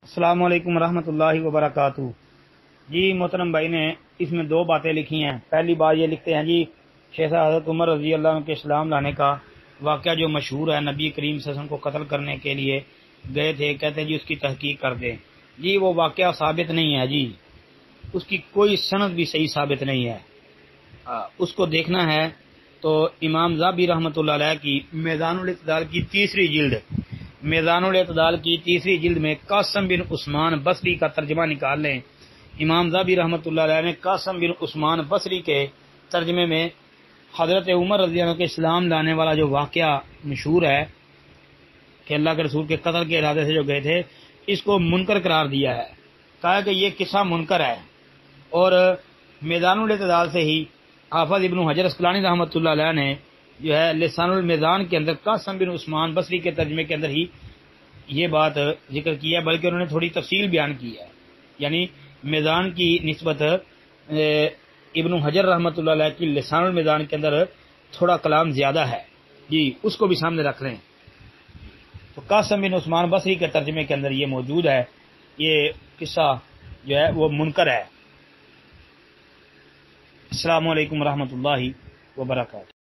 السلام علیکم ورحمۃ اللہ وبرکاتہ۔ جی محترم بھائی نے اس میں دو باتیں لکھی ہیں۔ پہلی بات یہ لکھتے ہیں جی شیخ حضرت عمر رضی اللہ عنہ کے اسلام لانے کا واقعہ جو مشہور ہے، نبی کریم صلی اللہ علیہ وسلم کو قتل کرنے کے لیے گئے تھے، کہتے ہیں جی اس کی تحقیق کر دیں۔ جی وہ واقعہ ثابت نہیں ہے، جی اس کی کوئی سند بھی صحیح ثابت نہیں ہے۔ اس کو دیکھنا ہے تو امام ذہبی رحمۃ اللہ علیہ کی میدان الاعتدال کی تیسری جلد میں قاسم بن عثمان بصری کا ترجمہ نکال لیں۔ امام ذہبی رحمۃ اللہ علیہ نے قاسم بن عثمان بصری کے ترجمے میں حضرت عمر رضی اللہ عنہ کے اسلام لانے والا جو واقعہ مشہور ہے کہ اللہ کے رسول کے قتل کے ارادے سے جو گئے تھے، اس کو منکر قرار دیا ہے، کہا کہ یہ قصہ منکر ہے۔ اور میدان الاعتدال سے ہی حافظ ابن حجر اسقلانی رحمۃ اللہ علیہ نے جو ہے لسان المیزان کے اندر قاسم بن عثمان بصری کے ترجمے کے اندر ہی یہ بات ذکر کی ہے، بلکہ انہوں نے تھوڑی تفصیل بیان کی ہے، یعنی میزان کی نسبت ابن حجر رحمۃ اللہ علیہ کی لسان المیزان کے اندر تھوڑا کلام زیادہ ہے، جی اس کو بھی سامنے رکھ لیں۔ تو قاسم بن عثمان بصری کے ترجمے کے اندر یہ موجود ہے، یہ قصہ جو ہے وہ منکر ہے۔ السلام علیکم ورحمۃ اللہ وبرکاتہ۔